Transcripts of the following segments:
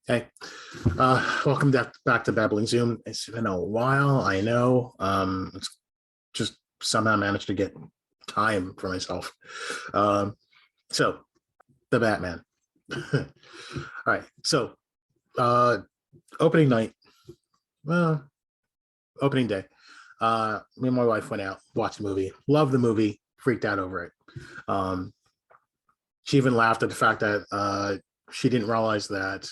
Hey, welcome back to Babbling Zoom. It's been a while, I know. It's just somehow managed to get time for myself. Um, so, the Batman. All right. So, uh, opening night, well, opening day. Me and my wife went out, watched the movie, loved the movie, freaked out over it. Um, she even laughed at the fact that she didn't realize that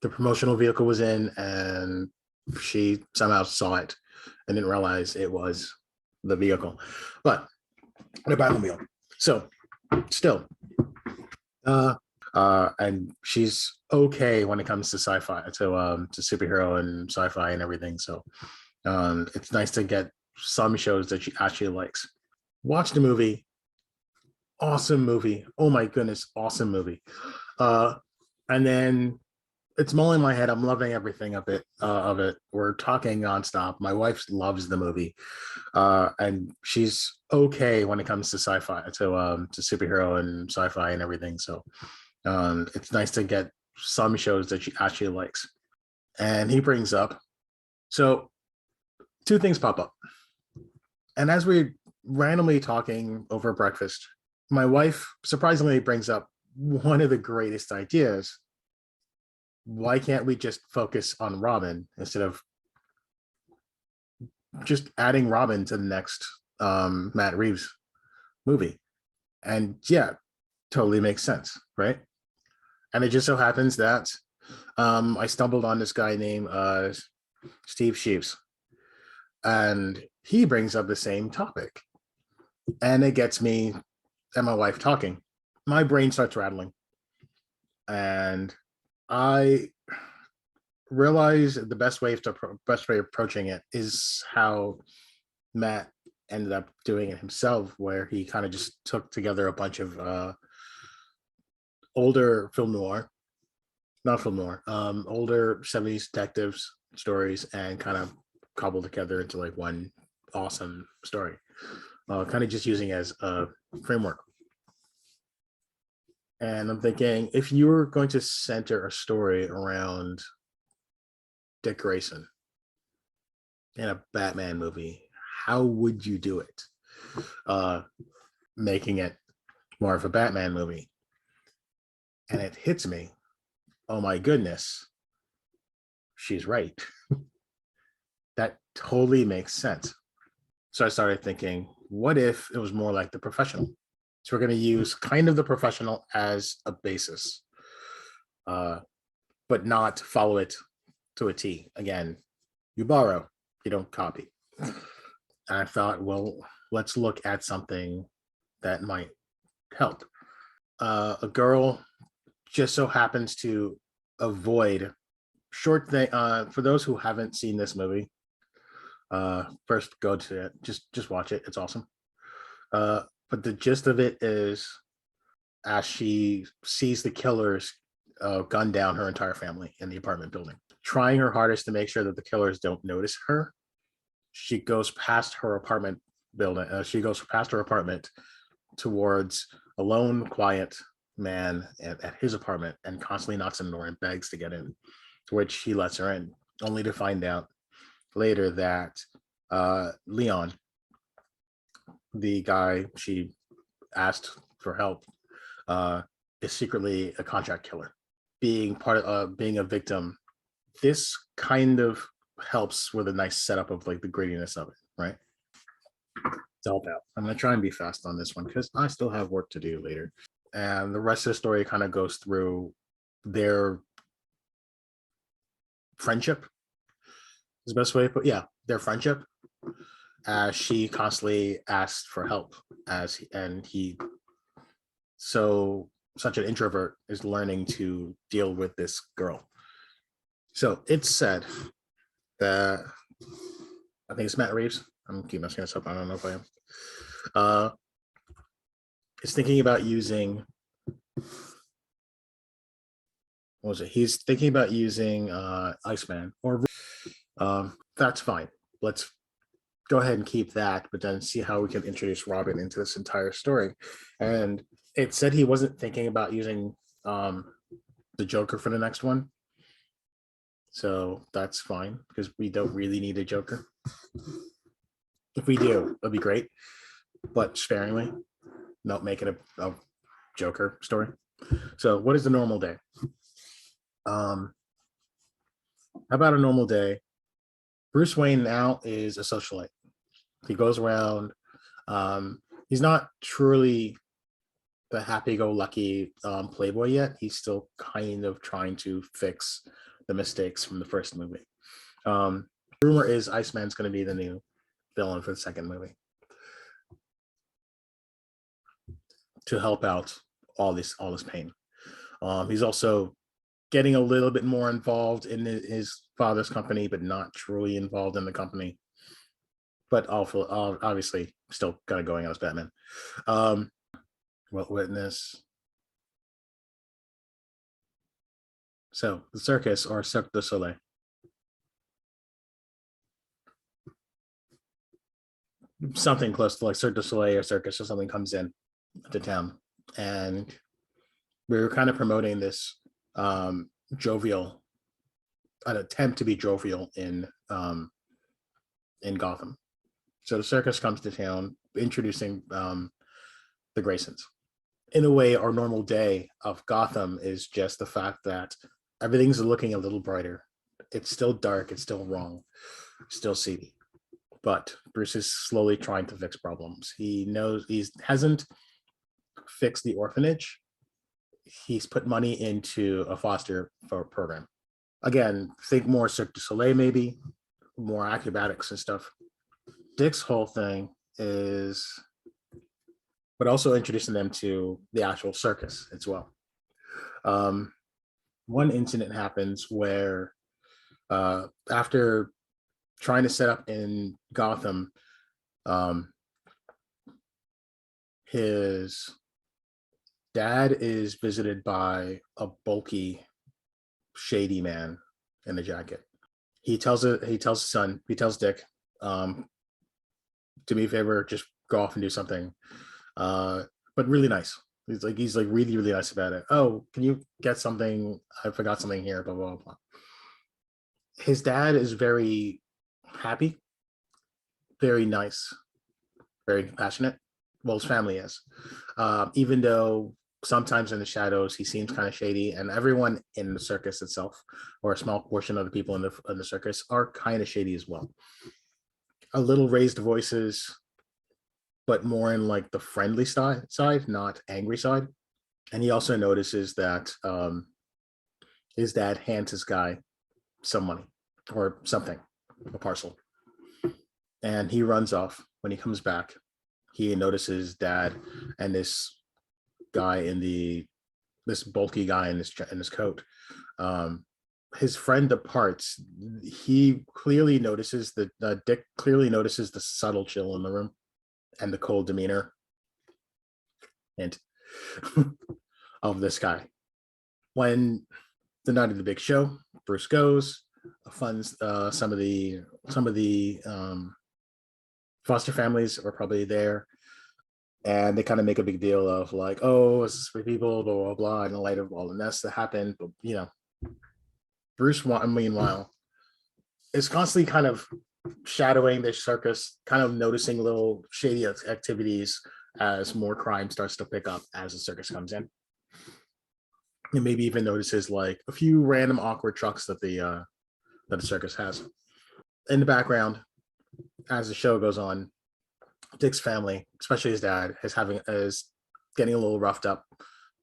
the promotional vehicle was in, and she somehow saw it and didn't realize it was the vehicle, but the Batmobile. So still, uh, and she's okay when it comes to sci-fi, to superhero and sci-fi and everything. So it's nice to get some shows that she actually likes. Watch the movie. Awesome movie. Oh my goodness, awesome movie. Uh, and then it's mulling my head. I'm loving everything of it. We're talking nonstop. My wife loves the movie, and she's okay when it comes to sci-fi, to superhero and sci-fi and everything. So it's nice to get some shows that she actually likes. And he brings up, so two things pop up, and as we're randomly talking over breakfast, my wife surprisingly brings up one of the greatest ideas. Why can't we just focus on Robin instead of just adding Robin to the next Matt Reeves movie? And yeah, totally makes sense, right? And it just so happens that I stumbled on this guy named Steve Sheaves, and he brings up the same topic, and it gets me and my wife talking. My brain starts rattling, and I realize the best way of approaching it is how Matt ended up doing it himself, where he kind of just took together a bunch of older film noir, not film noir, older 70s detectives stories, and kind of cobbled together into like one awesome story, kind of just using as a framework. And I'm thinking, if you were going to center a story around Dick Grayson in a Batman movie, how would you do it? Uh, Making it more of a Batman movie. And it hits me, oh my goodness, she's right. That totally makes sense. So I started thinking, what if it was more like The Professional? So we're going to use kind of The Professional as a basis, but not follow it to a T. Again, you borrow, you don't copy. And I thought, well, let's look at something that might help. A girl just so happens to avoid short thing. For those who haven't seen this movie, first go to it. Just watch it. It's awesome. But the gist of it is, as she sees the killers gun down her entire family in the apartment building, trying her hardest to make sure that the killers don't notice her, she goes past her apartment building. She goes past her apartment towards a lone, quiet man at his apartment, and constantly knocks on the door and begs to get in, to which he lets her in, only to find out later that Leon, the guy she asked for help, is secretly a contract killer. Being a victim, this kind of helps with a nice setup of like the grittiness of it, right? To help out. I'm gonna try and be fast on this one because I still have work to do later. And the rest of the story kind of goes through their friendship, is the best way to put, yeah, their friendship, as she constantly asks for help, and he, so such an introvert, is learning to deal with this girl. So it's said that, I think it's Matt Reeves. I'm keep messing this up. I don't know if I am. Is thinking about using, what was it? He's thinking about using Iceman, or that's fine. Let's go ahead and keep that, but then see how we can introduce Robin into this entire story. And it said he wasn't thinking about using the Joker for the next one. So that's fine because we don't really need a Joker. If we do, it'll be great, but sparingly. Not make it a Joker story. So what is the normal day? How about a normal day? Bruce Wayne now is a socialite. He goes around. He's not truly the happy-go-lucky playboy yet. He's still kind of trying to fix the mistakes from the first movie. Rumor is Iceman's going to be the new villain for the second movie to help out all this pain. He's also getting a little bit more involved in his father's company, but not truly involved in the company. But obviously still kind of going out as Batman. Well, witness. So the circus or Cirque du Soleil. Something close to like Cirque du Soleil or circus or something comes in to town. And we were kind of promoting this jovial, an attempt to be jovial in Gotham. So the circus comes to town, introducing the Graysons. In a way, our normal day of Gotham is just the fact that everything's looking a little brighter. It's still dark, it's still wrong, still seedy. But Bruce is slowly trying to fix problems. He knows he hasn't fixed the orphanage. He's put money into a foster program. Again, think more Cirque du Soleil, maybe more acrobatics and stuff. Dick's whole thing is, but also introducing them to the actual circus as well. One incident happens where after trying to set up in Gotham, his dad is visited by a bulky, shady man in a jacket. He tells his son, he tells Dick, do me a favor, just go off and do something. But really nice. He's like really, really nice about it. Oh, can you get something? I forgot something here, blah, blah, blah. His dad is very happy, very nice, very compassionate. Well, his family is. Even though sometimes in the shadows he seems kind of shady, and everyone in the circus itself, or a small portion of the people in the circus, are kind of shady as well. A little raised voices, but more in like the friendly side, not angry side. And he also notices that his dad hands his guy some money or something, a parcel. And he runs off. When he comes back, he notices dad and this guy this bulky guy in this coat. His friend departs. He clearly notices that Dick clearly notices the subtle chill in the room and the cold demeanor and of this guy. When the night of the big show, Bruce goes, funds some of the foster families are probably there, and they kind of make a big deal of like, oh, this is for people, blah blah blah, in the light of all the mess that happened. But Bruce, meanwhile, is constantly kind of shadowing the circus, kind of noticing little shady activities as more crime starts to pick up as the circus comes in. And maybe even notices like a few random awkward trucks that the circus has. In the background, as the show goes on, Dick's family, especially his dad, is getting a little roughed up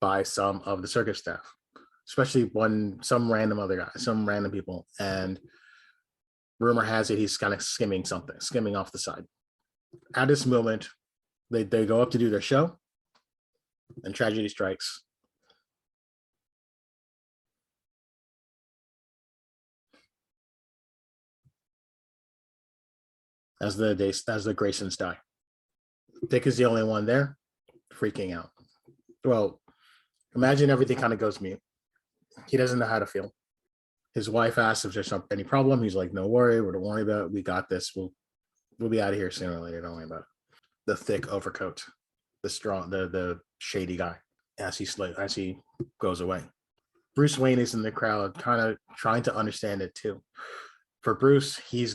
by some of the circus staff, especially some random other guy, some random people. And rumor has it he's kind of skimming off the side. At this moment, they go up to do their show, and tragedy strikes. As the Graysons die. Dick is the only one there, freaking out. Well, imagine everything kind of goes mute. He doesn't know how to feel. His wife asks if there's any problem. He's like, "No worry, don't worry about it. We got this. We'll be out of here sooner or later. Don't worry about it." The thick overcoat, the shady guy, as he goes away. Bruce Wayne is in the crowd, kind of trying to understand it too. For Bruce, he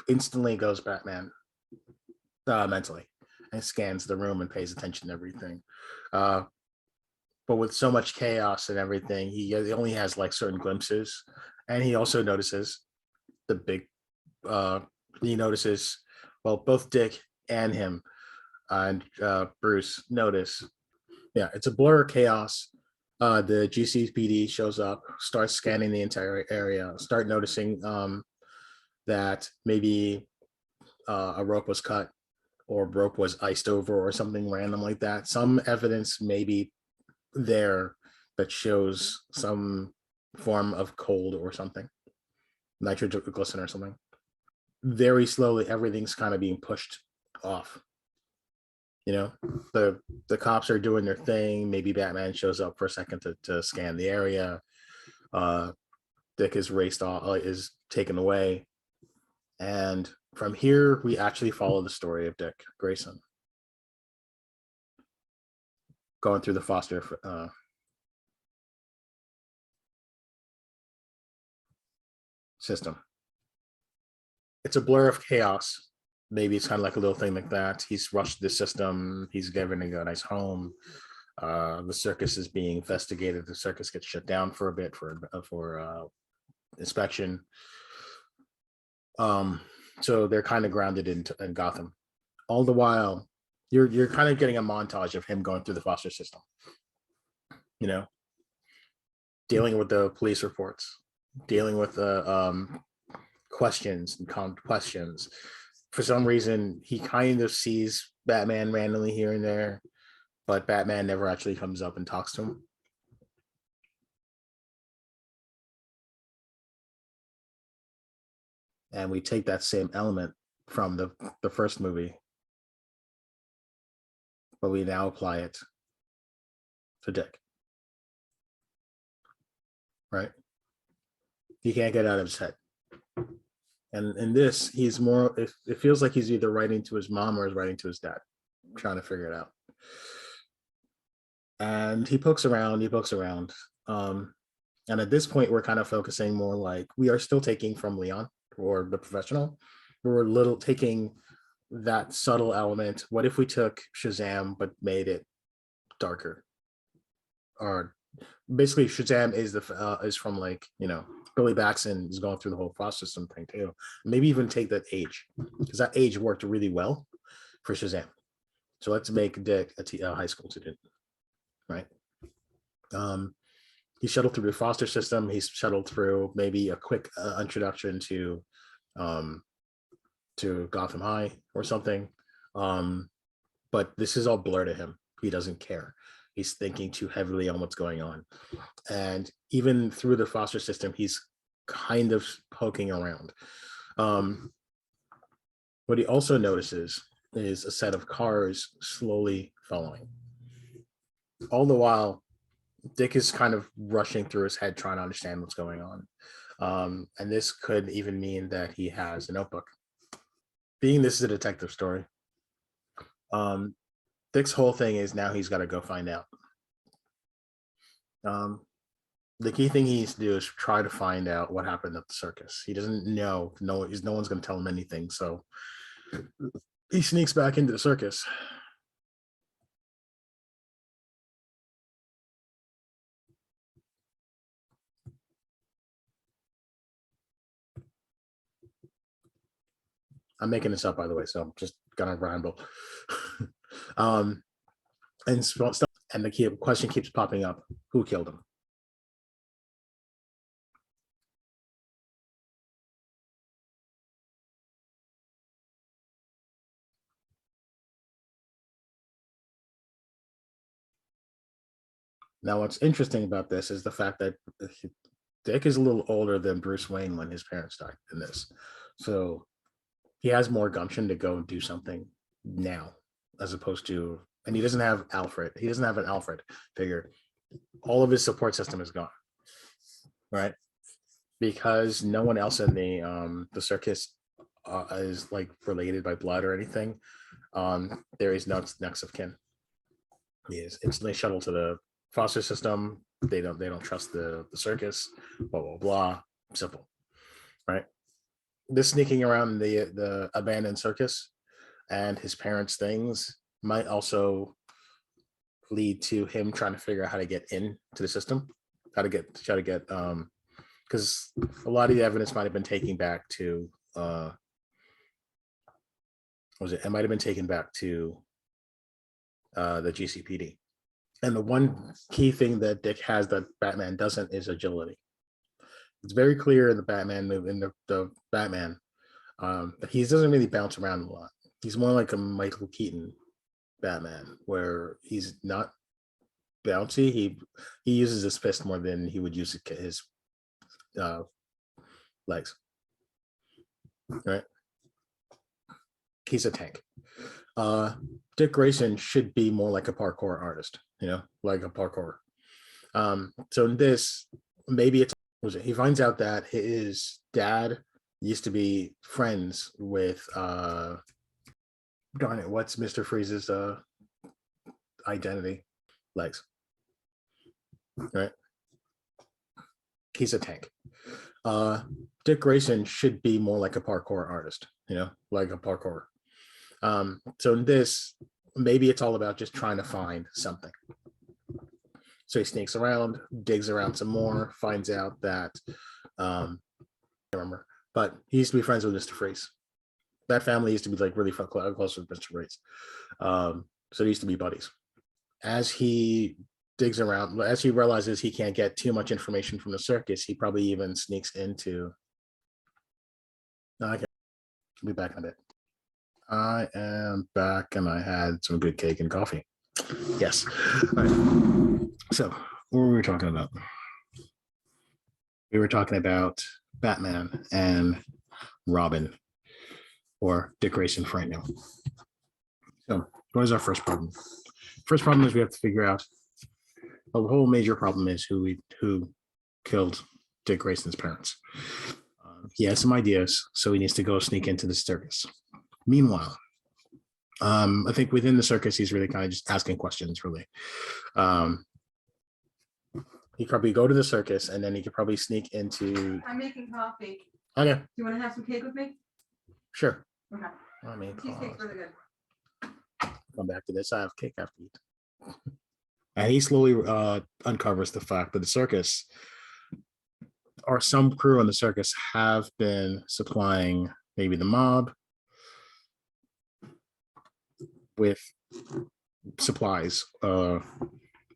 instantly goes Batman mentally and scans the room and pays attention to everything. Uh, but with so much chaos and everything, he only has like certain glimpses, and he also notices the big. Uh, he notices, well, both Dick and him and Bruce notice. Yeah, it's a blur of chaos. The GCPD shows up, starts scanning the entire area, start noticing that maybe a rope was cut or rope was iced over or something random like that. Some evidence maybe there that shows some form of cold or something, nitroglycerin or something. Very slowly, everything's kind of being pushed off. You know, the cops are doing their thing. Maybe Batman shows up for a second to scan the area. Dick is raced off, is taken away, and from here we actually follow the story of Dick Grayson going through the foster system. It's a blur of chaos. Maybe it's kind of like a little thing like that. He's rushed the system. He's given a nice home. The circus is being investigated. The circus gets shut down for a bit for inspection. So they're kind of grounded in Gotham. All the while, you're kind of getting a montage of him going through the foster system. You know, dealing with the police reports, dealing with the questions and questions. For some reason, he kind of sees Batman randomly here and there, but Batman never actually comes up and talks to him. And we take that same element from the first movie, but we now apply it to Dick. Right? He can't get out of his head. And in this, he's more, it feels like he's either writing to his mom or he's writing to his dad, trying to figure it out. And he pokes around. And at this point, we're kind of focusing more like we are still taking from Leon or the professional. We're taking that subtle element. What if we took Shazam but made it darker? Or basically, Shazam is from, like, you know, Billy Batson is going through the whole foster system thing too. Maybe even take that age, because that age worked really well for Shazam. So let's make Dick a high school student, right? He's shuttled through the foster system. He's shuttled through maybe a quick introduction to Gotham High or something. But this is all blur to him. He doesn't care. He's thinking too heavily on what's going on. And even through the foster system, he's kind of poking around. What he also notices is a set of cars slowly following. All the while, Dick is kind of rushing through his head trying to understand what's going on. And this could even mean that he has a notebook. Being this is a detective story, Dick's whole thing is now he's got to go find out. The key thing he needs to do is try to find out what happened at the circus. He doesn't know. No one's going to tell him anything. So he sneaks back into the circus. I'm making this up, by the way, so I'm just gonna ramble. And the key question keeps popping up: who killed him? Now, what's interesting about this is the fact that Dick is a little older than Bruce Wayne when his parents died in this, so he has more gumption to go and do something now, as opposed to, and he doesn't have Alfred. He doesn't have an Alfred figure. All of his support system is gone, right? Because no one else in the circus is like related by blood or anything. There is no next of kin. He is instantly shuttled to the foster system. They don't trust the circus, blah blah blah. Simple, right? This sneaking around the abandoned circus and his parents' things might also lead to him trying to figure out how to get into the system, try to get because a lot of the evidence might have been taken back to it might have been taken back to the GCPD. And the one key thing that Dick has that Batman doesn't is agility. It's very clear in the Batman movie, in the Batman, that he doesn't really bounce around a lot. He's more like a Michael Keaton Batman, where he's not bouncy. He uses his fist more than he would use his legs. Right? He's a tank. Dick Grayson should be more like a parkour artist, like a parkour. So in this, maybe he finds out that his dad used to be friends with darn it, what's Mr. Freeze's identity? Legs. Right? He's a tank. Dick Grayson should be more like a parkour artist, like a parkour. So in this, maybe it's all about just trying to find something. So he sneaks around, digs around some more, finds out that I remember, but he used to be friends with Mr. Freeze. That family used to be like really close with Mr. Freeze. So they used to be buddies. As he digs around, as he realizes he can't get too much information from the circus, he probably even sneaks into. Okay, I'll be back in a bit. I am back and I had some good cake and coffee. Yes. All right. So, what were we talking about? We were talking about Batman and Robin, or Dick Grayson for right now. So, what is our first problem? First problem is we have to figure out. Well, the whole major problem is who killed Dick Grayson's parents. He has some ideas, so he needs to go sneak into the circus. Meanwhile, I think within the circus, he's really kind of just asking questions, really. He could probably go to the circus and then he could probably sneak into. I'm making coffee. Okay. Do you want to have some cake with me? Sure. Okay. I mean, cheesecake's really good. Come back to this. I have cake after you. And he slowly uncovers the fact that the circus, or some crew on the circus, have been supplying maybe the mob with supplies,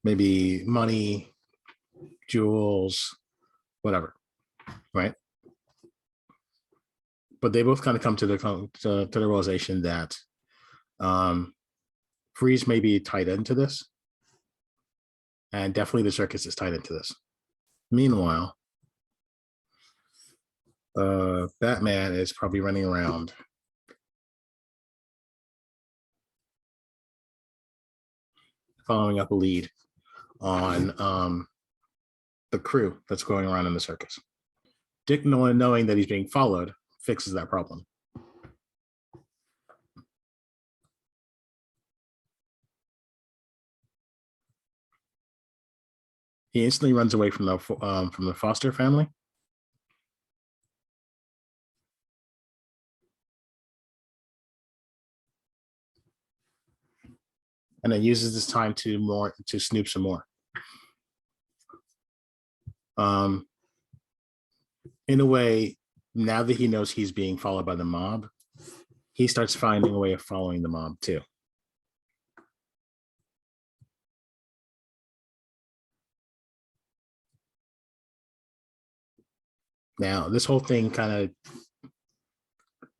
maybe money, jewels, whatever, right? But they both kind of come to the realization that Freeze may be tied into this, and definitely the circus is tied into this. Meanwhile, Batman is probably running around following up a lead on the crew that's going around in the circus. Dick, knowing that he's being followed, fixes that problem. He instantly runs away from the Foster family. And then uses this time to snoop some more. In a way, now that he knows he's being followed by the mob, he starts finding a way of following the mob too. Now, this whole thing kind of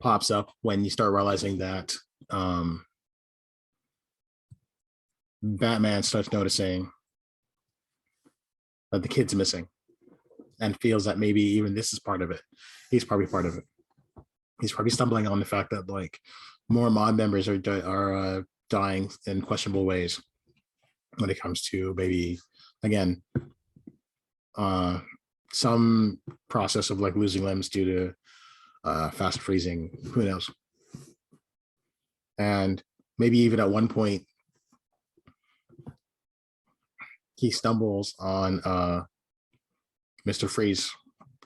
pops up when you start realizing that Batman starts noticing that the kid's missing and feels that maybe even this is part of it. He's probably part of it. He's probably stumbling on the fact that like more mob members are dying in questionable ways when it comes to maybe, again, some process of like losing limbs due to fast freezing, who knows? And maybe even at one point, he stumbles on Mr. Freeze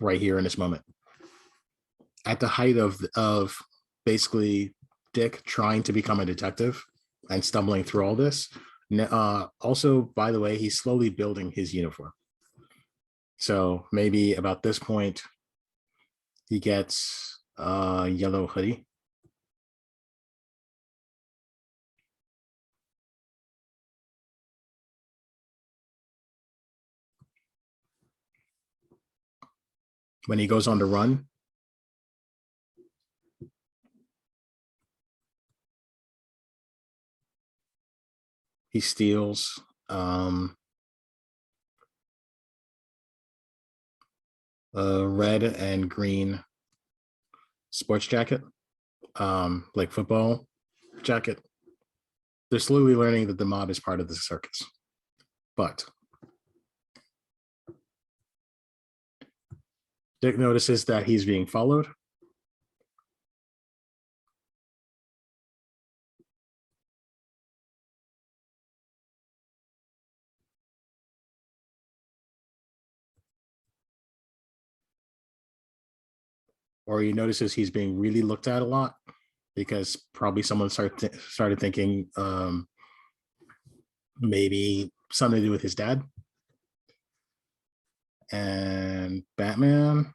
right here in this moment. At the height of basically Dick trying to become a detective and stumbling through all this. Also, by the way, he's slowly building his uniform. So maybe about this point, he gets a yellow hoodie. When he goes on the run, he steals a red and green sports jacket, like football jacket. They're slowly learning that the mob is part of the circus. But Dick notices that he's being followed. Or he notices he's being really looked at a lot because probably someone started thinking maybe something to do with his dad. And Batman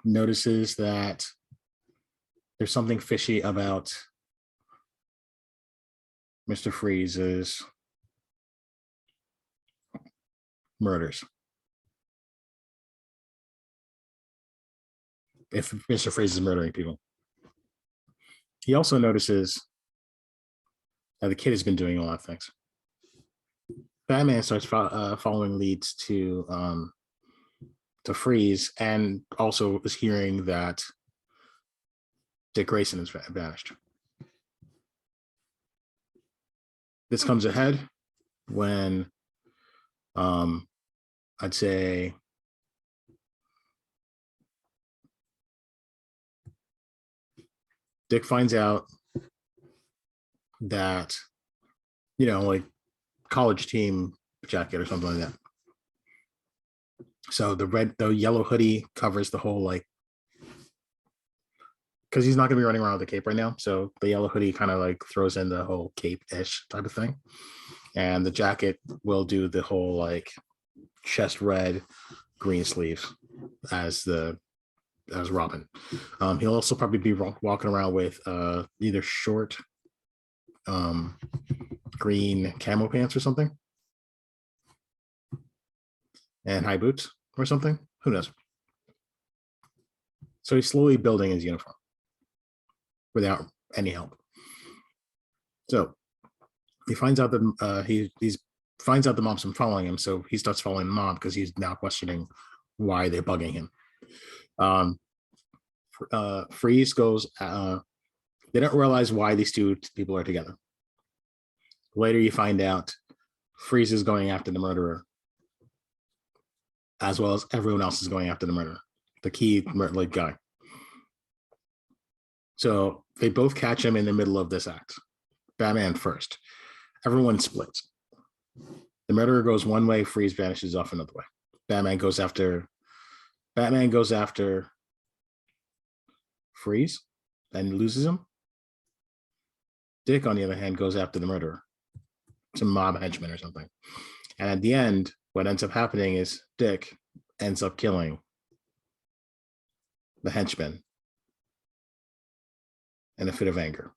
notices that there's something fishy about Mr. Freeze's murders. If Mr. Freeze is murdering people. He also notices that the kid has been doing a lot of things. Batman starts following leads to Freeze, and also is hearing that Dick Grayson is vanished. This comes ahead when I'd say Dick finds out that, like college team jacket or something like that. So the yellow hoodie covers the whole, like, because he's not going to be running around with the cape right now. So the yellow hoodie kind of like throws in the whole cape-ish type of thing. And the jacket will do the whole like chest red, green sleeves as Robin. He'll also probably be walking around with either short green camo pants or something, and high boots or something. Who knows? So he's slowly building his uniform without any help. So he finds out that he finds out the mob's been following him, so he starts following the mob because he's now questioning why they're bugging him. Freeze goes, they don't realize why these two people are together. Later, you find out Freeze is going after the murderer, as well as everyone else is going after the murderer, the key like guy. So they both catch him in the middle of this act. Batman first. Everyone splits. The murderer goes one way, Freeze vanishes off another way. Batman goes after Freeze and loses him. Dick, on the other hand, goes after the murderer, some mob henchman or something. And at the end, what ends up happening is Dick ends up killing the henchman in a fit of anger.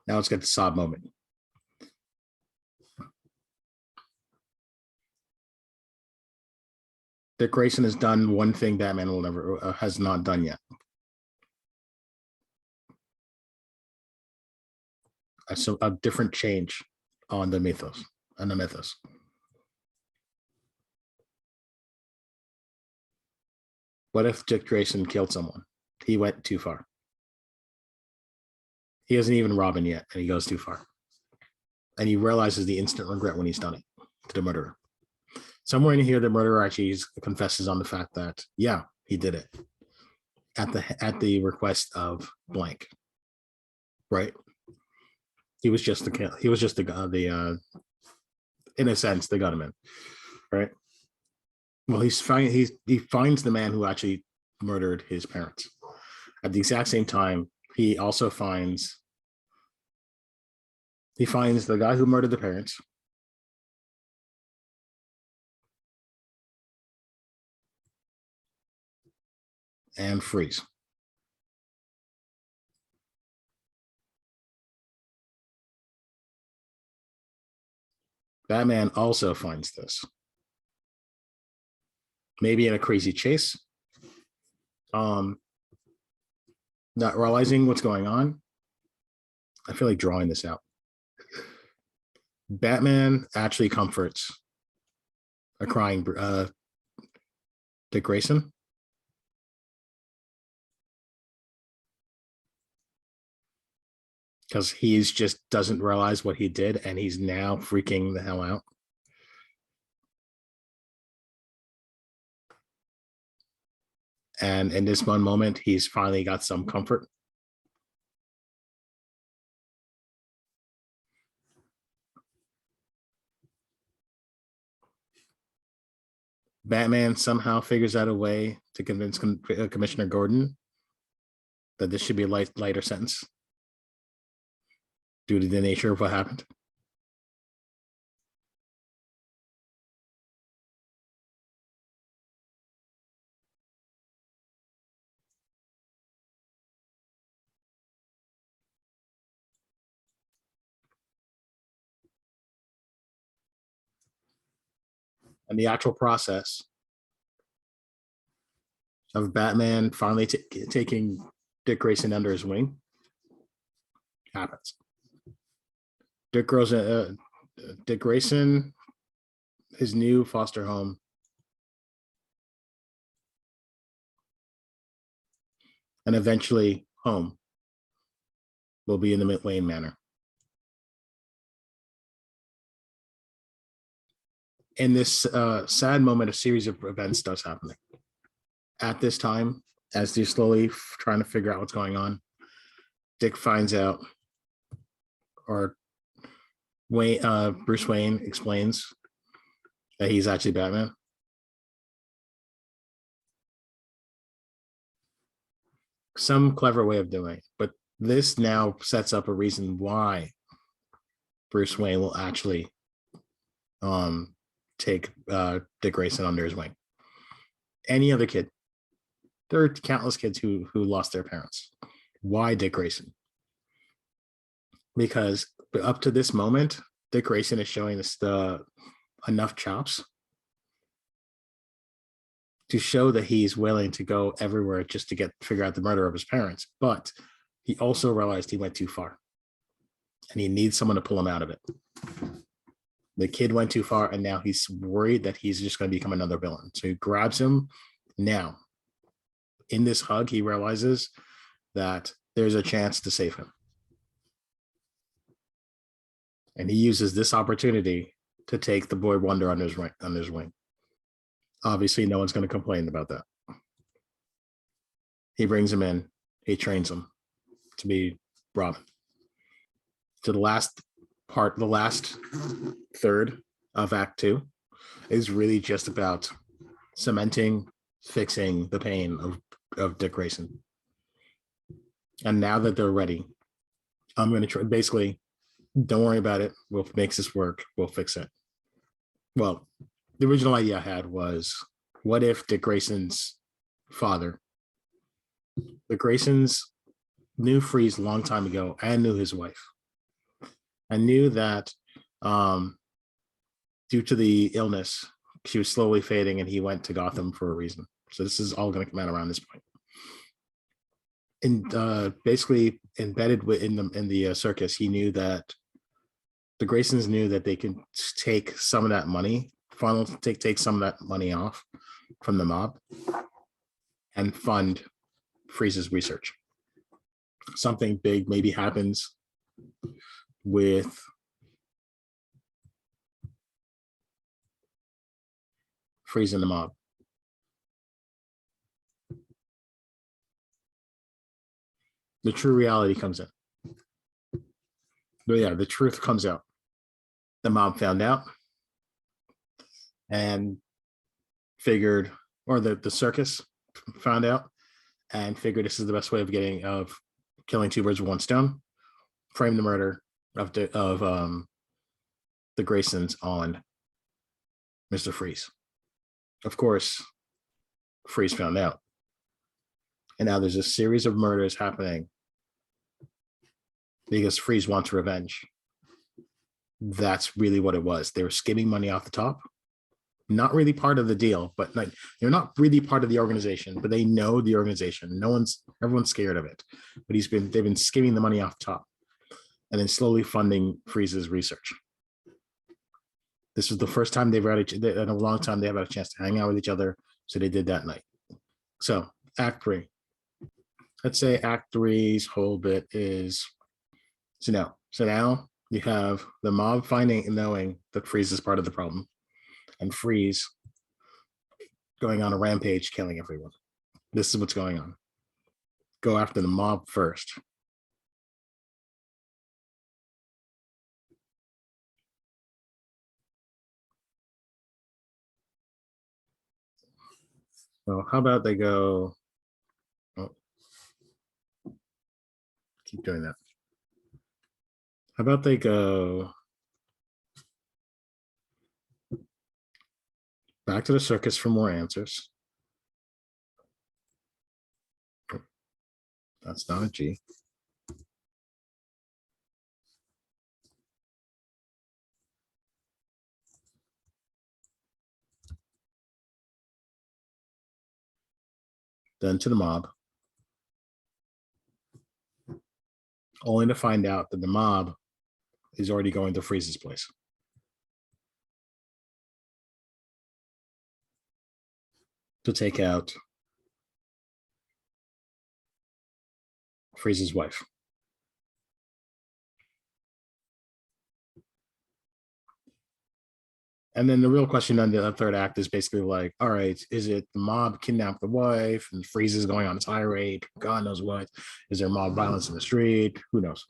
Now let's get the sob moment. Dick Grayson has done one thing Batman will never has not done yet. So a different change on the mythos. What if Dick Grayson killed someone? He went too far. He hasn't even robbed him yet, and he goes too far. And he realizes the instant regret when he's done it to the murderer. Somewhere in here, the murderer actually confesses on the fact that, yeah, he did it at the request of blank, right? He was just the in a sense, the gunman, right? Well, he finds the man who actually murdered his parents. At the exact same time, he also finds the guy who murdered the parents. And freeze. Batman also finds this. Maybe in a crazy chase. Not realizing what's going on. I feel like drawing this out. Batman actually comforts a crying Dick Grayson. Because he's just doesn't realize what he did, and he's now freaking the hell out. And in this one moment, he's finally got some comfort. Batman somehow figures out a way to convince Commissioner Gordon that this should be a lighter sentence due to the nature of what happened. And the actual process of Batman finally taking Dick Grayson under his wing happens. Dick Grayson, his new foster home, and eventually home, will be in the Wayne Manor. In this sad moment, a series of events starts happening. At this time, as they're slowly trying to figure out what's going on, Dick finds out, or Bruce Wayne explains that he's actually Batman. Some clever way of doing it, but this now sets up a reason why Bruce Wayne will actually take Dick Grayson under his wing. Any other kid, there are countless kids who lost their parents. Why Dick Grayson? Because up to this moment, Dick Grayson is showing us enough chops to show that he's willing to go everywhere just to figure out the murder of his parents. But he also realized he went too far, and he needs someone to pull him out of it. The kid went too far, and now he's worried that he's just going to become another villain. So he grabs him. Now, in this hug, he realizes that there's a chance to save him. And he uses this opportunity to take the boy Wonder under his wing. Obviously, no one's going to complain about that. He brings him in. He trains him to be Robin. To the last part, the last third of Act 2 is really just about cementing, fixing the pain of Dick Grayson. And now that they're ready, I'm going to try, basically, don't worry about it. We'll make this work. We'll fix it. Well, the original idea I had was, what if Dick Grayson's father, the Graysons knew Freeze a long time ago and knew his wife, and knew that due to the illness, she was slowly fading, and he went to Gotham for a reason. So this is all going to come out around this point. And basically embedded in the circus, he knew that the Graysons knew that they could take some of that money, take some of that money off from the mob, and fund Freeze's research. Something big maybe happens with Freeze and the mob. The true reality comes in. But yeah, the truth comes out. The mob found out and figured, or the circus found out and figured this is the best way of killing two birds with one stone. Frame the murder of the Graysons on Mr. Freeze. Of course, Freeze found out. And now there's a series of murders happening because Freeze wants revenge. That's really what it was. They were skimming money off the top. Not really part of the deal, but like they're not really part of the organization, but they know the organization. Everyone's scared of it. But they've been skimming the money off the top and then slowly funding Freeze's research. This was the first time in a long time they've had a chance to hang out with each other. So they did that night. So Act 3. Let's say Act 3's whole bit is so now you have the mob finding and knowing that Freeze is part of the problem, and Freeze going on a rampage, killing everyone. This is what's going on. Go after the mob first. So how about they go? Oh, keep doing that. How about they go back to the circus for more answers? That's not a G. Then to the mob, only to find out that the mob is already going to Freeze's place. To take out Freeze's wife. And then the real question on the third act is basically like, all right, is it the mob kidnapped the wife and Freeze is going on a tirade? God knows what. Is there mob violence in the street? Who knows,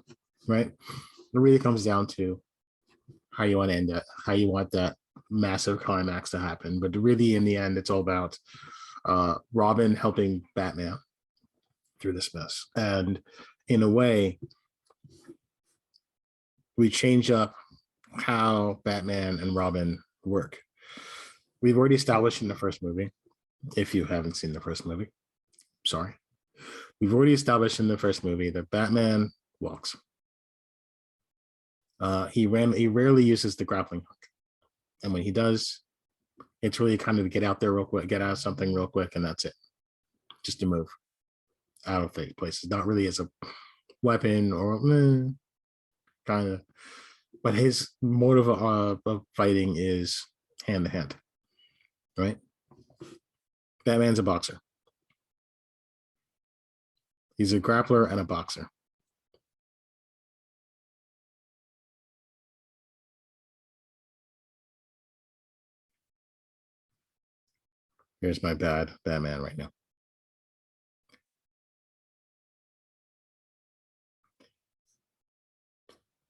right? It really comes down to how you want to end it, how you want that massive climax to happen. But really, in the end, it's all about Robin helping Batman through this mess. And in a way, we change up how Batman and Robin work. We've already established in the first movie, if you haven't seen the first movie, sorry. We've already established in the first movie that Batman walks. He rarely uses the grappling hook. And when he does, it's really kind of get out there real quick, get out of something real quick, and that's it. Just to move out of places. Not really as a weapon or kind of. But his motive of fighting is hand to hand, right? Batman's a boxer. He's a grappler and a boxer. Here's my bad Batman right now.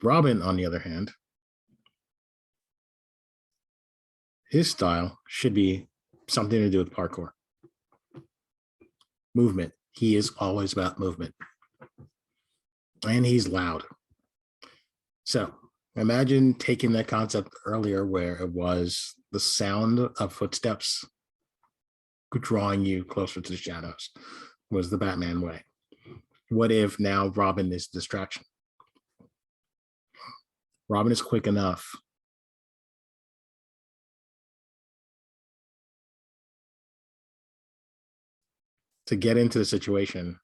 Robin, on the other hand, his style should be something to do with parkour. Movement. He is always about movement. And he's loud. So imagine taking that concept earlier where it was the sound of footsteps drawing you closer to the shadows was the Batman way. What if now Robin is distraction? Robin is quick enough to get into the situation.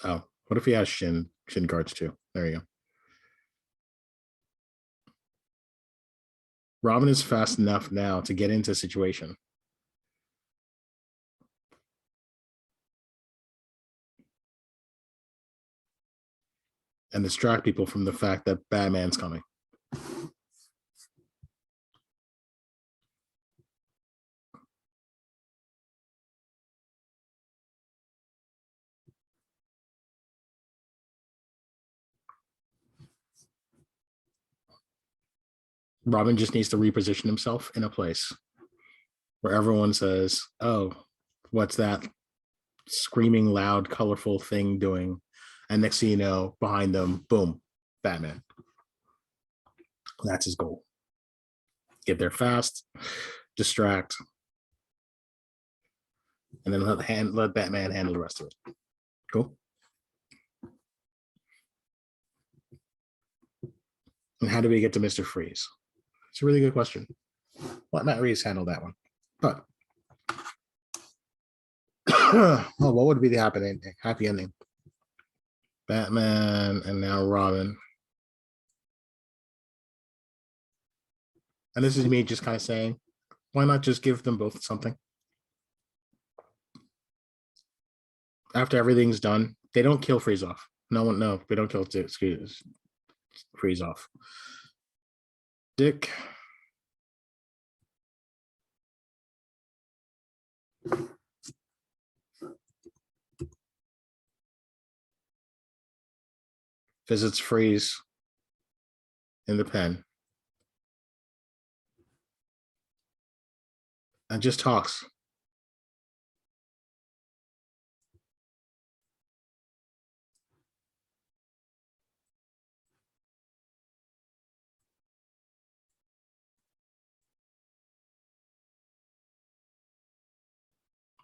Oh, what if he has shin guards too? There you go. Robin is fast enough now to get into a situation. And distract people from the fact that Batman's coming. Robin just needs to reposition himself in a place where everyone says, oh, what's that screaming, loud, colorful thing doing? And next thing you know, behind them, boom, Batman. That's his goal. Get there fast, distract, and then let Batman handle the rest of it. Cool. And how do we get to Mr. Freeze? It's a really good question. Let Matt Reeves handle that one. But oh, what would be the happy ending? Batman and now Robin. And this is me just kind of saying, why not just give them both something? After everything's done, they don't kill Freeze off. No, we don't kill Freeze off. Dick. Visits Freeze in the pen. And just talks.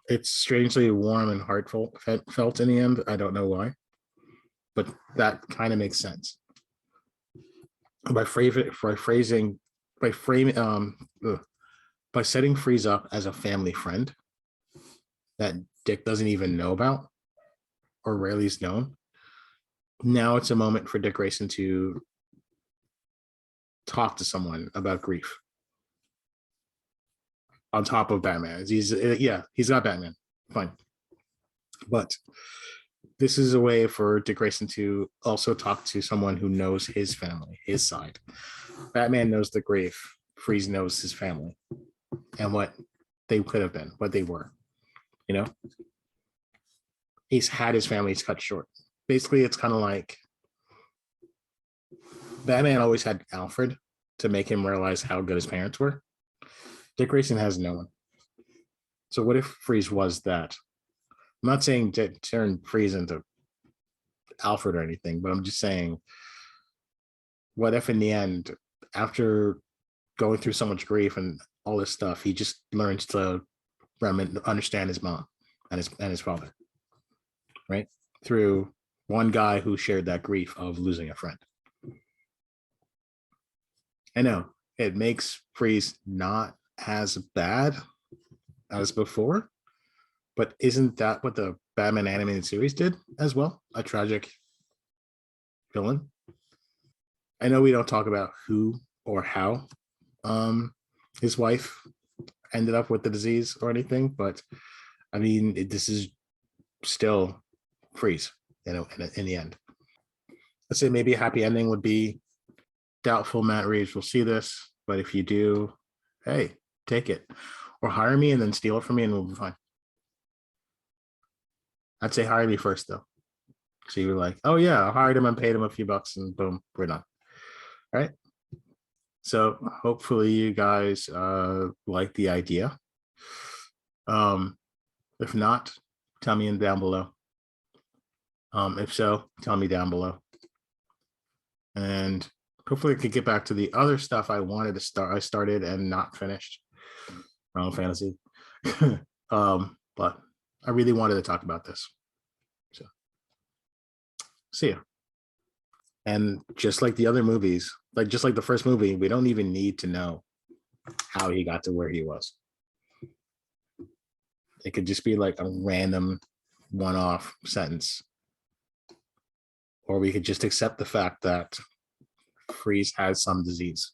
It's strangely warm and heartfelt felt in the end. I don't know why, but that kind of makes sense. By setting Freeze up as a family friend that Dick doesn't even know about or rarely is known. Now it's a moment for Dick Grayson to talk to someone about grief. On top of Batman. He's got Batman. Fine. But this is a way for Dick Grayson to also talk to someone who knows his family, his side. Batman knows the grief. Freeze knows his family and what they could have been, what they were. You know? He's had his families cut short. Basically, it's kind of like Batman always had Alfred to make him realize how good his parents were. Dick Grayson has no one. So what if Freeze was that? I'm not saying to turn Freeze into Alfred or anything, but I'm just saying, what if in the end, after going through so much grief and all this stuff, he just learns to understand his mom and his father, right? Through one guy who shared that grief of losing a friend. I know it makes Freeze not as bad as before, but isn't that what the Batman animated series did as well? A tragic villain. I know we don't talk about who or how his wife ended up with the disease or anything, but I mean, this is still Freeze, you know, in the end. Let's say maybe a happy ending would be doubtful Matt Reeves will see this, but if you do, hey, take it. Or hire me and then steal it from me and we'll be fine. I'd say hire me first though. So you were like, oh yeah, I hired him and paid him a few bucks and boom, we're done. All right. So hopefully you guys like the idea. If not, tell me down below. If so, tell me down below. And hopefully I could get back to the other stuff I wanted to start. I started and not finished. Final Fantasy. But I really wanted to talk about this. So see ya. And just like the other movies, just like the first movie, we don't even need to know how he got to where he was. It could just be like a random one-off sentence. Or we could just accept the fact that Freeze has some disease.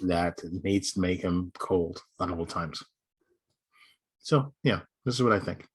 that needs to make him cold at all times. So yeah, this is what I think.